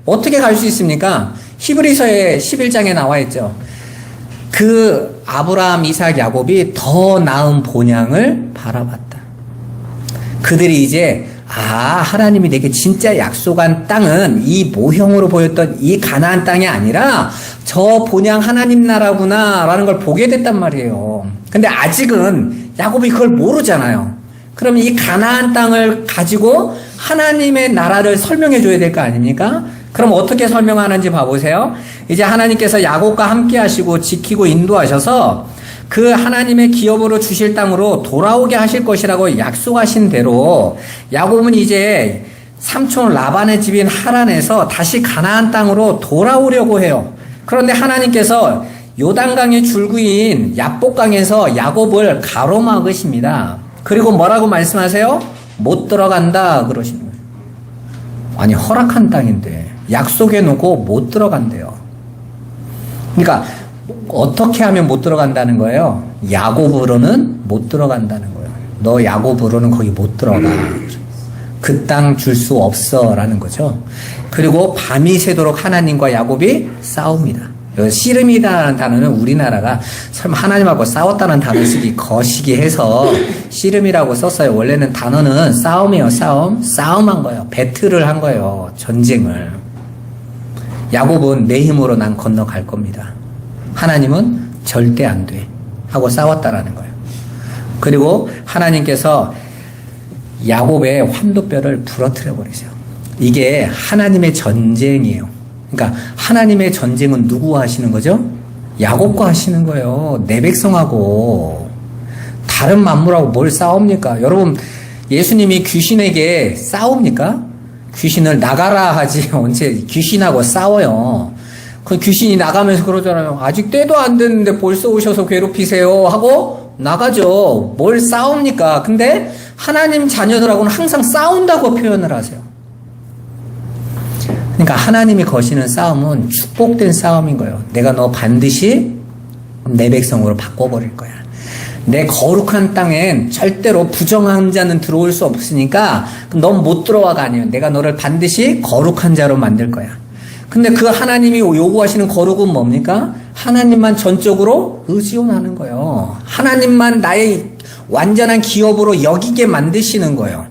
어떻게 갈 수 있습니까? 히브리서의 11장에 나와 있죠. 그 아브라함, 이삭, 야곱이 더 나은 본향을 바라봤다. 그들이 이제 하나님이 내게 진짜 약속한 땅은 이 모형으로 보였던 이 가나안 땅이 아니라 저 본향 하나님 나라구나 라는 걸 보게 됐단 말이에요. 근데 아직은 야곱이 그걸 모르잖아요. 그럼 이 가나안 땅을 가지고 하나님의 나라를 설명해 줘야 될 거 아닙니까? 그럼 어떻게 설명하는지 봐보세요. 이제 하나님께서 야곱과 함께 하시고 지키고 인도하셔서 그 하나님의 기업으로 주실 땅으로 돌아오게 하실 것이라고 약속하신 대로 야곱은 이제 삼촌 라반의 집인 하란에서 다시 가나안 땅으로 돌아오려고 해요. 그런데 하나님께서 요단강의 줄기인 야복강에서 야곱을 가로막으십니다. 그리고 뭐라고 말씀하세요? 못 들어간다 그러시는 거예요. 아니, 허락한 땅인데 약속해 놓고 못 들어간대요. 그러니까 어떻게 하면 못 들어간다는 거예요? 야곱으로는 못 들어간다는 거예요. 너 야곱으로는 거기 못 들어가. 그 땅 줄 수 없어 라는 거죠. 그리고 밤이 새도록 하나님과 야곱이 싸웁니다. 씨름이라는 단어는 우리나라가 설마 하나님하고 싸웠다는 단어 쓰기 거시기 해서 씨름이라고 썼어요. 원래는 단어는 싸움이에요. 싸움한 거예요. 배틀을 한 거예요. 전쟁을. 야곱은 내 힘으로 난 건너갈 겁니다. 하나님은 절대 안 돼 하고 싸웠다라는 거예요. 그리고 하나님께서 야곱의 환도뼈를 부러뜨려 버리세요. 이게 하나님의 전쟁이에요. 그러니까 하나님의 전쟁은 누구와 하시는 거죠? 야곱과 하시는 거예요. 내 백성하고. 다른 만물하고 뭘 싸웁니까? 여러분, 예수님이 귀신에게 싸웁니까? 귀신을 나가라 하지 언제 귀신하고 싸워요. 그 귀신이 나가면서 그러잖아요. 아직 때도 안 됐는데 벌써 오셔서 괴롭히세요 하고 나가죠. 뭘 싸웁니까? 근데 하나님 자녀들하고는 항상 싸운다고 표현을 하세요. 그러니까 하나님이 거시는 싸움은 축복된 싸움인 거예요. 내가 너 반드시 내 백성으로 바꿔버릴 거야. 내 거룩한 땅엔 절대로 부정한 자는 들어올 수 없으니까 넌 못 들어와가 아니에요. 내가 너를 반드시 거룩한 자로 만들 거야. 근데 그 하나님이 요구하시는 거룩은 뭡니까? 하나님만 전적으로 의지원하는 거예요. 하나님만 나의 완전한 기업으로 여기게 만드시는 거예요.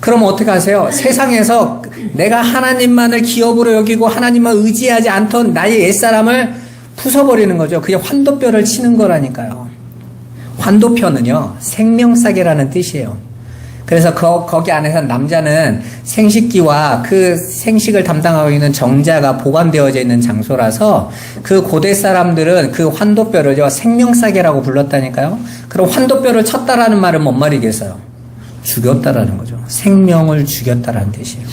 그럼 어떻게 하세요? 세상에서 내가 하나님만을 기업으로 여기고 하나님만 의지하지 않던 나의 옛사람을 부숴버리는 거죠. 그게 환도뼈를 치는 거라니까요. 환도표는요, 생명싸개라는 뜻이에요. 그래서 거기 안에서 남자는 생식기와 그 생식을 담당하고 있는 정자가 보관되어져 있는 장소라서 그 고대 사람들은 그 환도뼈를요, 생명싸개라고 불렀다니까요. 그럼 환도뼈를 쳤다라는 말은 뭔 말이겠어요? 죽였다라는 거죠. 생명을 죽였다라는 뜻이에요.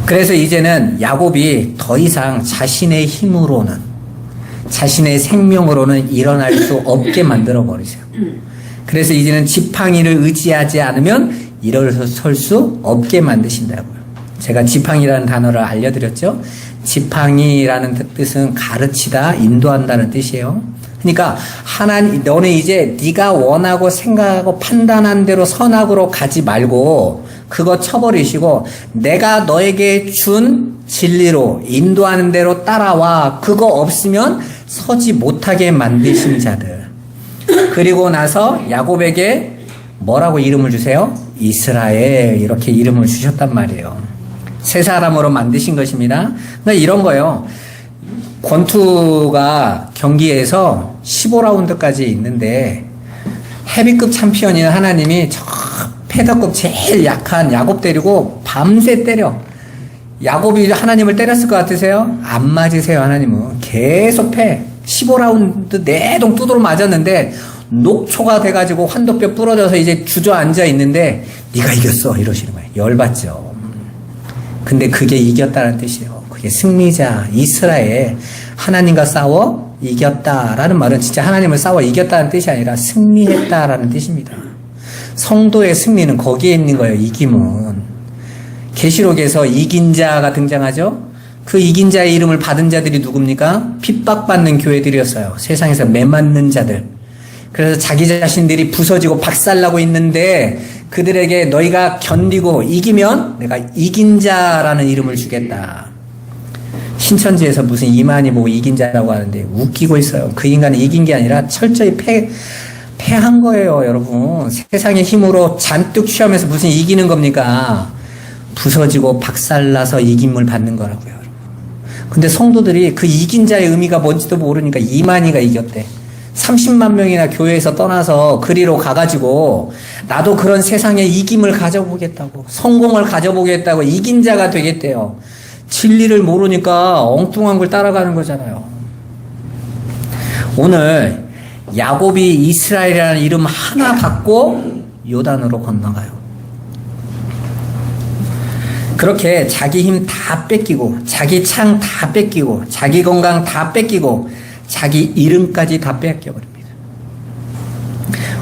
그래서 이제는 야곱이 더 이상 자신의 힘으로는, 자신의 생명으로는 일어날 수 없게 만들어 버리세요. 그래서 이제는 지팡이를 의지하지 않으면 일어설 수 없게 만드신다고요. 제가 지팡이라는 단어를 알려드렸죠. 지팡이라는 뜻은 가르치다, 인도한다는 뜻이에요. 그러니까 하나님, 너는 이제 네가 원하고 생각하고 판단한 대로 선악으로 가지 말고 그거 쳐버리시고 내가 너에게 준 진리로 인도하는 대로 따라와. 그거 없으면 서지 못하게 만드신 자들. 그리고 나서 야곱에게 뭐라고 이름을 주세요? 이스라엘, 이렇게 이름을 주셨단 말이에요. 새 사람으로 만드신 것입니다. 그러니까 이런 거예요. 권투가 경기에서 15라운드까지 있는데 헤비급 챔피언인 하나님이 저 패더급 제일 약한 야곱 때리고 밤새 때려. 야곱이 하나님을 때렸을 것 같으세요? 안 맞으세요. 하나님은 계속 패. 15라운드 내동 두드러 맞았는데 녹초가 돼가지고 환도뼈 부러져서 이제 주저앉아 있는데 네가 이겼어 이러시는 거예요. 열받죠. 근데 그게 이겼다는 뜻이에요. 그게 승리자 이스라엘 하나님과 싸워 이겼다라는 말은 진짜 하나님을 싸워 이겼다는 뜻이 아니라 승리했다라는 뜻입니다. 성도의 승리는 거기에 있는 거예요. 이김은. 계시록에서 이긴 자가 등장하죠. 그 이긴 자의 이름을 받은 자들이 누굽니까? 핍박받는 교회들이었어요. 세상에서 매맞는 자들. 그래서 자기 자신들이 부서지고 박살나고 있는데 그들에게 너희가 견디고 이기면 내가 이긴 자라는 이름을 주겠다. 신천지에서 무슨 이만희 보고 이긴 자라고 하는데 웃기고 있어요. 그 인간은 이긴 게 아니라 철저히 패한 거예요, 여러분. 세상의 힘으로 잔뜩 취하면서 무슨 이기는 겁니까? 부서지고 박살나서 이김을 받는 거라고요, 여러분. 근데 성도들이 그 이긴 자의 의미가 뭔지도 모르니까 이만희가 이겼대. 30만 명이나 교회에서 떠나서 그리로 가가지고 나도 그런 세상에 이김을 가져보겠다고, 성공을 가져보겠다고 이긴 자가 되겠대요. 진리를 모르니까 엉뚱한 걸 따라가는 거잖아요. 오늘 야곱이 이스라엘이라는 이름 하나 받고 요단으로 건너가요. 그렇게 자기 힘 다 뺏기고 자기 창 다 뺏기고 자기 건강 다 뺏기고 자기 이름까지 다 뺏겨버립니다.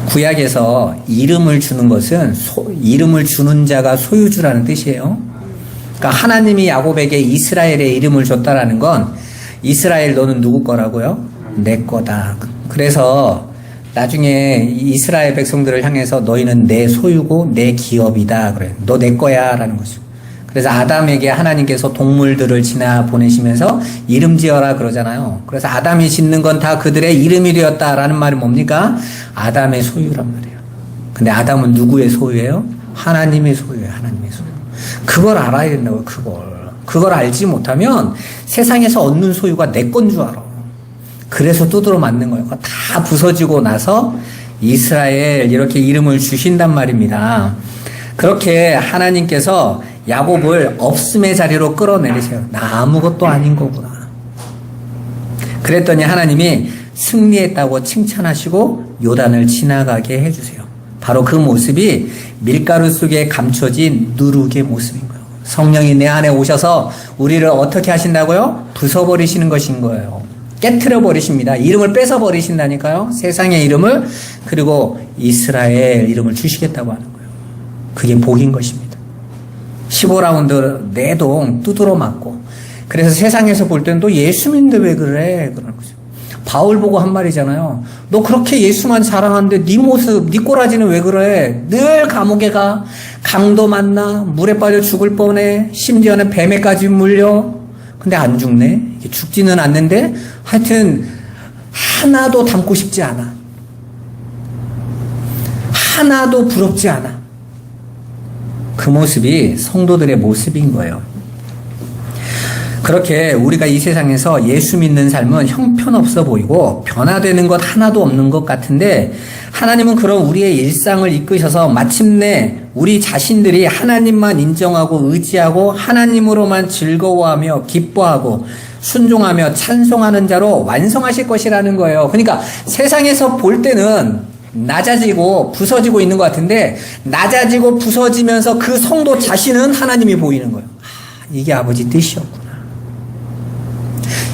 구약에서 이름을 주는 것은 이름을 주는 자가 소유주라는 뜻이에요. 그러니까 하나님이 야곱에게 이스라엘의 이름을 줬다라는 건 이스라엘 너는 누구 거라고요? 내 거다. 그래서 나중에 이스라엘 백성들을 향해서 너희는 내 소유고 내 기업이다. 그래. 너 내 거야 라는 거죠. 그래서 아담에게 하나님께서 동물들을 지나 보내시면서 이름 지어라 그러잖아요. 그래서 아담이 짓는 건 다 그들의 이름이 되었다라는 말은 뭡니까? 아담의 소유란 말이에요. 근데 아담은 누구의 소유예요? 하나님의 소유예요. 하나님의 소유. 그걸 알아야 된다고요. 그걸 알지 못하면 세상에서 얻는 소유가 내 건 줄 알아. 그래서 두드러 맞는 거예요. 다 부서지고 나서 이스라엘 이렇게 이름을 주신단 말입니다. 그렇게 하나님께서 야곱을 없음의 자리로 끌어내리세요. 나 아무것도 아닌 거구나. 그랬더니 하나님이 승리했다고 칭찬하시고 요단을 지나가게 해주세요. 바로 그 모습이 밀가루 속에 감춰진 누룩의 모습인 거예요. 성령이 내 안에 오셔서 우리를 어떻게 하신다고요? 부숴버리시는 것인 거예요. 깨트려 버리십니다. 이름을 뺏어 버리신다니까요. 세상의 이름을, 그리고 이스라엘 이름을 주시겠다고 하는 거예요. 그게 복인 것입니다. 15라운드 내동 두드러 맞고, 그래서 세상에서 볼 때는 너 예수 믿는데 왜 그래? 그러는 거죠. 바울 보고 한 말이잖아요. 너 그렇게 예수만 자랑하는데 네 모습, 네 꼬라지는 왜 그래? 늘 감옥에 가, 강도 만나, 물에 빠져 죽을 뻔해, 심지어는 뱀에까지 물려. 근데 안 죽네? 죽지는 않는데 하여튼 하나도 닮고 싶지 않아. 하나도 부럽지 않아. 그 모습이 성도들의 모습인 거예요. 그렇게 우리가 이 세상에서 예수 믿는 삶은 형편없어 보이고 변화되는 것 하나도 없는 것 같은데, 하나님은 그런 우리의 일상을 이끄셔서 마침내 우리 자신들이 하나님만 인정하고 의지하고 하나님으로만 즐거워하며 기뻐하고 순종하며 찬송하는 자로 완성하실 것이라는 거예요. 그러니까 세상에서 볼 때는 낮아지고 부서지고 있는 것 같은데, 낮아지고 부서지면서 그 성도 자신은 하나님이 보이는 거예요. 이게 아버지 뜻이었구나.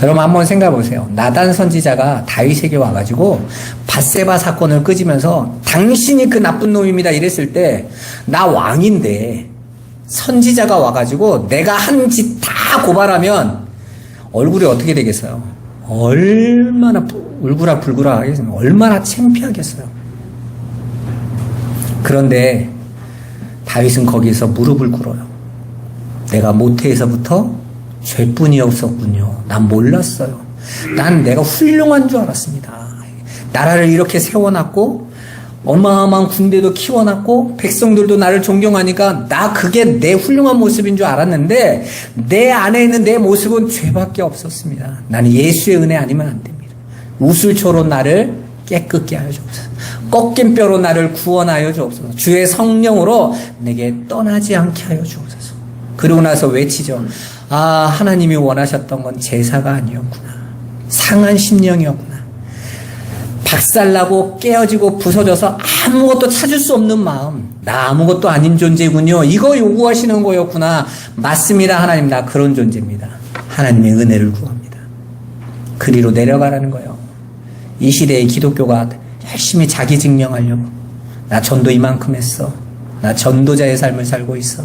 여러분 한번 생각해 보세요. 나단 선지자가 다윗에게 와가지고 밧세바 사건을 끄지면서 당신이 그 나쁜 놈입니다 이랬을 때, 나 왕인데 선지자가 와가지고 내가 한 짓 다 고발하면 얼굴이 어떻게 되겠어요? 얼마나 울그락불그락 하겠어요? 얼마나 창피하겠어요? 그런데 다윗은 거기서 무릎을 꿇어요. 내가 모태에서부터 죄뿐이었었군요. 난 몰랐어요. 난 내가 훌륭한 줄 알았습니다. 나라를 이렇게 세워놨고 어마어마한 군대도 키워놨고 백성들도 나를 존경하니까 나 그게 내 훌륭한 모습인 줄 알았는데 내 안에 있는 내 모습은 죄밖에 없었습니다. 나는 예수의 은혜 아니면 안 됩니다. 우슬초로 나를 깨끗게 하여 주옵소서. 꺾인 뼈로 나를 구원하여 주옵소서. 주의 성령으로 내게 떠나지 않게 하여 주옵소서. 그러고 나서 외치죠. 아, 하나님이 원하셨던 건 제사가 아니었구나. 상한 심령이었구나. 박살나고 깨어지고 부서져서 아무것도 찾을 수 없는 마음. 나 아무것도 아닌 존재군요. 이거 요구하시는 거였구나. 맞습니다. 하나님, 나 그런 존재입니다. 하나님의 은혜를 구합니다. 그리로 내려가라는 거예요. 이 시대의 기독교가 열심히 자기 증명하려고. 나 전도 이만큼 했어. 나 전도자의 삶을 살고 있어.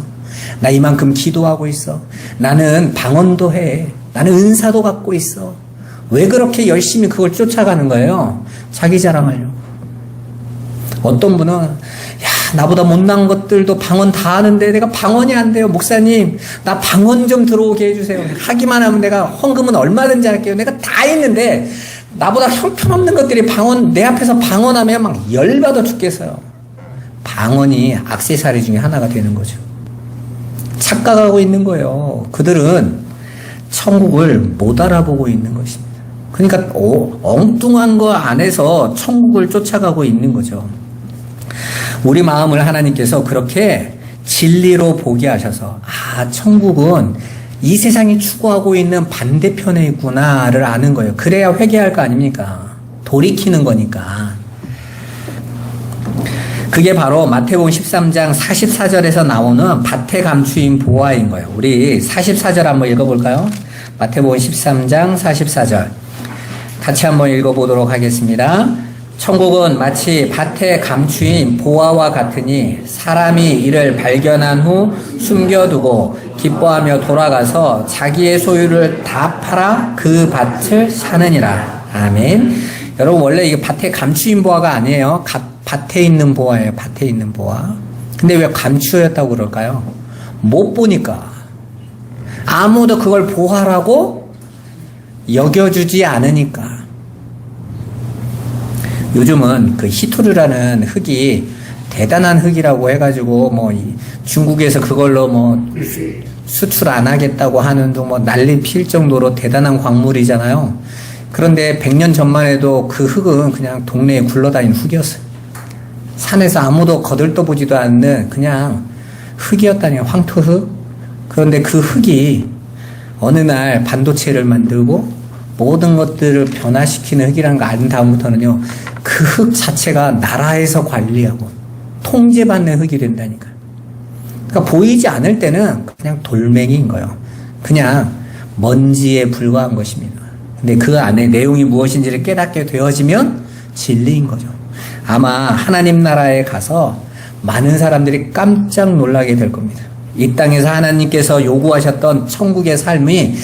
나 이만큼 기도하고 있어. 나는 방언도 해. 나는 은사도 갖고 있어. 왜 그렇게 열심히 그걸 쫓아가는 거예요? 자기 자랑하려고. 어떤 분은 나보다 못난 것들도 방언 다 하는데 내가 방언이 안 돼요. 목사님, 나 방언 좀 들어오게 해주세요. 하기만 하면 내가 헌금은 얼마든지 할게요. 내가 다 있는데 나보다 형편없는 것들이 내 앞에서 방언하면 막 열받아 죽겠어요. 방언이 액세서리 중에 하나가 되는 거죠. 착각하고 있는 거예요. 그들은 천국을 못 알아보고 있는 것입니다. 그러니까 엉뚱한 거 안에서 천국을 쫓아가고 있는 거죠. 우리 마음을 하나님께서 그렇게 진리로 보게 하셔서 천국은 이 세상이 추구하고 있는 반대편에 있구나를 아는 거예요. 그래야 회개할 거 아닙니까? 돌이키는 거니까. 그게 바로 마태복음 13장 44절에서 나오는 밭의 감추인 보화인 거예요. 우리 44절 한번 읽어볼까요? 마태복음 13장 44절 같이 한번 읽어보도록 하겠습니다. 천국은 마치 밭에 감추인 보화와 같으니 사람이 이를 발견한 후 숨겨두고 기뻐하며 돌아가서 자기의 소유를 다 팔아 그 밭을 사느니라. 아멘. 여러분, 원래 이게 밭에 감추인 보화가 아니에요. 밭에 있는 보화예요. 밭에 있는 보화. 근데 왜 감추었다고 그럴까요? 못 보니까. 아무도 그걸 보화라고 여겨주지 않으니까. 요즘은 그 히토르라는 흙이 대단한 흙이라고 해가지고 중국에서 그걸로 수출 안 하겠다고 하는 둥 난리 필 정도로 대단한 광물이잖아요. 그런데 100년 전만 해도 그 흙은 그냥 동네에 굴러다니는 흙이었어요. 산에서 아무도 거들떠보지도 않는 그냥 흙이었다니, 황토흙. 그런데 그 흙이 어느 날 반도체를 만들고 모든 것들을 변화시키는 흙이라는 거 안 다음부터는요, 그 흙 자체가 나라에서 관리하고 통제받는 흙이 된다니까. 그러니까 보이지 않을 때는 그냥 돌멩이인 거예요. 그냥 먼지에 불과한 것입니다. 근데 그 안에 내용이 무엇인지를 깨닫게 되어지면 진리인 거죠. 아마 하나님 나라에 가서 많은 사람들이 깜짝 놀라게 될 겁니다. 이 땅에서 하나님께서 요구하셨던 천국의 삶이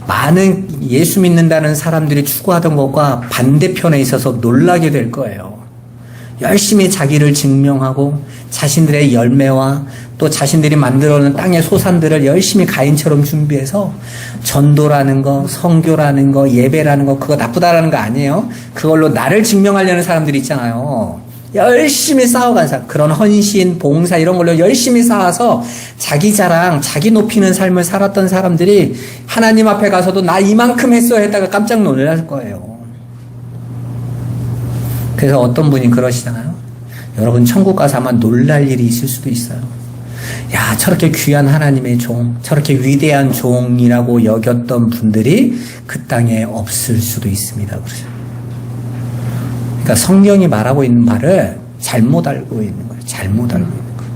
많은 예수 믿는다는 사람들이 추구하던 것과 반대편에 있어서 놀라게 될 거예요. 열심히 자기를 증명하고 자신들의 열매와 또 자신들이 만들어놓은 땅의 소산들을 열심히 가인처럼 준비해서 전도라는 거, 선교라는 거, 예배라는 거, 그거 나쁘다라는 거 아니에요. 그걸로 나를 증명하려는 사람들이 있잖아요. 열심히 쌓아간 사람, 그런 헌신, 봉사 이런 걸로 열심히 쌓아서 자기 자랑, 자기 높이는 삶을 살았던 사람들이 하나님 앞에 가서도 나 이만큼 했어 했다가 깜짝 놀랄 거예요. 그래서 어떤 분이 그러시잖아요. 여러분, 천국 가서 아마 놀랄 일이 있을 수도 있어요. 야, 저렇게 귀한 하나님의 종, 저렇게 위대한 종이라고 여겼던 분들이 그 땅에 없을 수도 있습니다. 그러죠. 그러니까 성경이 말하고 있는 말을 잘못 알고 있는 거예요. 잘못 알고 있는 거예요.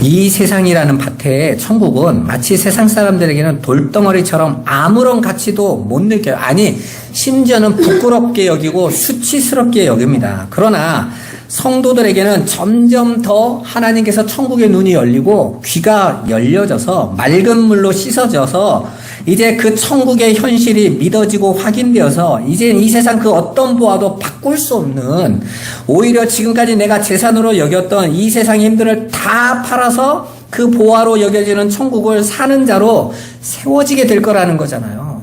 이 세상이라는 밭에 천국은 마치 세상 사람들에게는 돌덩어리처럼 아무런 가치도 못 느껴요. 아니, 심지어는 부끄럽게 여기고 수치스럽게 여깁니다. 그러나 성도들에게는 점점 더 하나님께서 천국의 눈이 열리고 귀가 열려져서 맑은 물로 씻어져서 이제 그 천국의 현실이 믿어지고 확인되어서 이제 이 세상 그 어떤 보아도 바꿀 수 없는, 오히려 지금까지 내가 재산으로 여겼던 이 세상의 힘들을 다 팔아서 그 보아로 여겨지는 천국을 사는 자로 세워지게 될 거라는 거잖아요.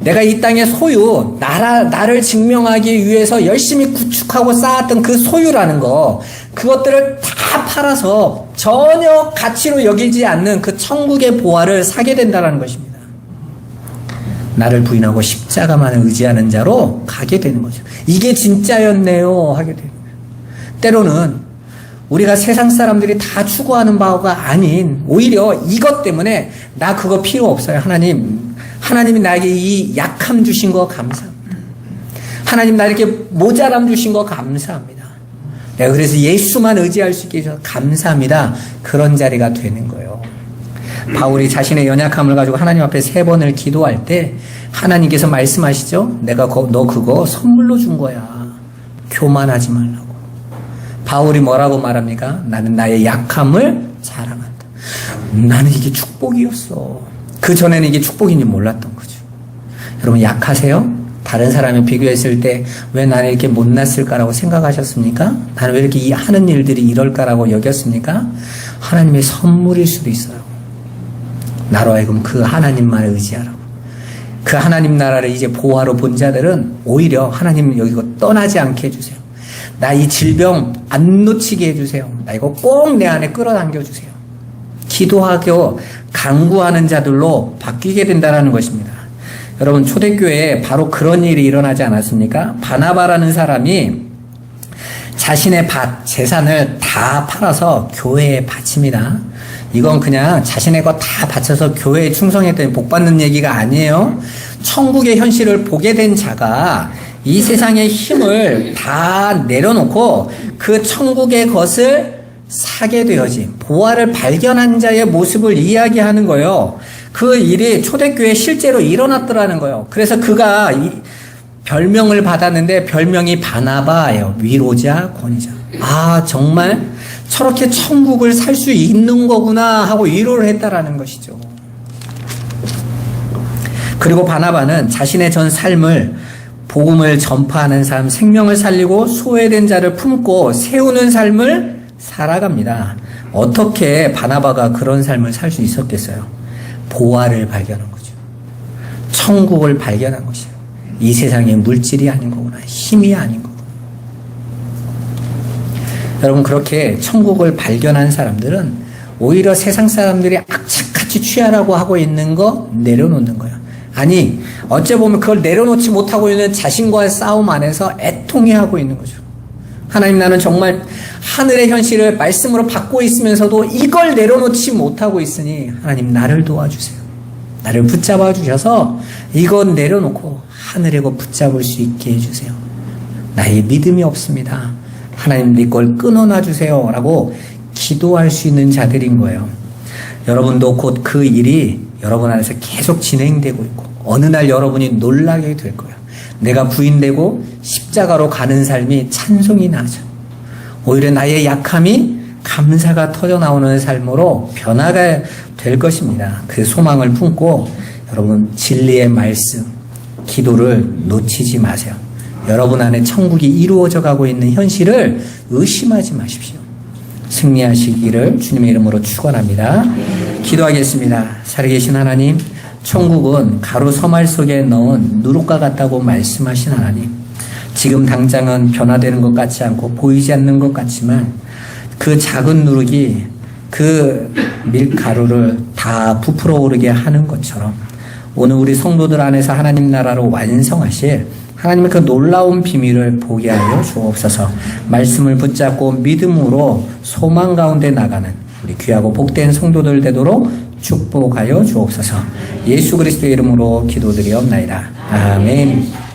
내가 이 땅의 소유, 나를 증명하기 위해서 열심히 구축하고 쌓았던 그 소유라는 거, 그것들을 다 팔아서 전혀 가치로 여기지 않는 그 천국의 보화를 사게 된다는 것입니다. 나를 부인하고 십자가만을 의지하는 자로 가게 되는 거죠. 이게 진짜였네요 하게 되는 거예요. 때로는 우리가 세상 사람들이 다 추구하는 바가 아닌, 오히려 이것 때문에 나 그거 필요 없어요. 하나님이 나에게 이 약함 주신 거 감사합니다. 하나님 나 이렇게 모자람 주신 거 감사합니다. 내가 그래서 예수만 의지할 수 있게 해주셔서 감사합니다. 그런 자리가 되는 거예요. 바울이 자신의 연약함을 가지고 하나님 앞에 3번을 기도할 때 하나님께서 말씀하시죠. 내가 너 그거 선물로 준 거야. 교만하지 말라고. 바울이 뭐라고 말합니까? 나는 나의 약함을 자랑한다. 나는 이게 축복이었어. 그 전에는 이게 축복인지 몰랐던 거죠. 여러분 약하세요? 다른 사람이 비교했을 때 왜 나는 이렇게 못났을까라고 생각하셨습니까? 나는 왜 이렇게 하는 일들이 이럴까라고 여겼습니까? 하나님의 선물일 수도 있어요. 나로 하여금 그 하나님만을 의지하라고. 그 하나님 나라를 이제 보화로 본 자들은 오히려 하나님 여기서 떠나지 않게 해주세요. 나 이 질병 안 놓치게 해주세요. 나 이거 꼭 내 안에 끌어당겨 주세요. 기도하고 간구하는 자들로 바뀌게 된다는 것입니다. 여러분 초대교회에 바로 그런 일이 일어나지 않았습니까? 바나바라는 사람이 자신의 재산을 다 팔아서 교회에 바칩니다. 이건 그냥 자신의 거 다 바쳐서 교회에 충성했더니 복 받는 얘기가 아니에요. 천국의 현실을 보게 된 자가 이 세상의 힘을 다 내려놓고 그 천국의 것을 사게 되어진 보화를 발견한 자의 모습을 이야기하는 거예요. 그 일이 초대교회에 실제로 일어났더라는 거예요. 그래서 그가 별명을 받았는데 별명이 바나바예요. 위로자, 권위자. 아 정말 저렇게 천국을 살 수 있는 거구나 하고 위로를 했다라는 것이죠. 그리고 바나바는 자신의 전 삶을 복음을 전파하는 삶, 생명을 살리고 소외된 자를 품고 세우는 삶을 살아갑니다. 어떻게 바나바가 그런 삶을 살 수 있었겠어요? 보화를 발견한 거죠. 천국을 발견한 것이에요. 이 세상의 물질이 아닌 거구나. 힘이 아닌 거구나. 여러분 그렇게 천국을 발견한 사람들은 오히려 세상 사람들이 악착같이 취하라고 하고 있는 거 내려놓는 거예요. 아니 어째 보면 그걸 내려놓지 못하고 있는 자신과의 싸움 안에서 애통해하고 있는 거죠. 하나님 나는 정말 하늘의 현실을 말씀으로 받고 있으면서도 이걸 내려놓지 못하고 있으니 하나님 나를 도와주세요. 나를 붙잡아 주셔서 이건 내려놓고 하늘의 것 붙잡을 수 있게 해주세요. 나의 믿음이 없습니다. 하나님 네 걸 끊어놔 주세요 라고 기도할 수 있는 자들인 거예요. 여러분도 곧 그 일이 여러분 안에서 계속 진행되고 있고 어느 날 여러분이 놀라게 될 거예요. 내가 부인되고 십자가로 가는 삶이 찬송이 나죠. 오히려 나의 약함이 감사가 터져나오는 삶으로 변화가 될 것입니다. 그 소망을 품고 여러분 진리의 말씀, 기도를 놓치지 마세요. 여러분 안에 천국이 이루어져 가고 있는 현실을 의심하지 마십시오. 승리하시기를 주님의 이름으로 축원합니다. 기도하겠습니다. 살아계신 하나님, 천국은 가루 서말 속에 넣은 누룩과 같다고 말씀하신 하나님, 지금 당장은 변화되는 것 같지 않고 보이지 않는 것 같지만 그 작은 누룩이 그 밀가루를 다 부풀어 오르게 하는 것처럼 오늘 우리 성도들 안에서 하나님 나라로 완성하실 하나님의 그 놀라운 비밀을 보게 하여 주옵소서. 말씀을 붙잡고 믿음으로 소망 가운데 나가는 우리 귀하고 복된 성도들 되도록 축복하여 주옵소서. 예수 그리스도의 이름으로 기도드리옵나이다. 아멘.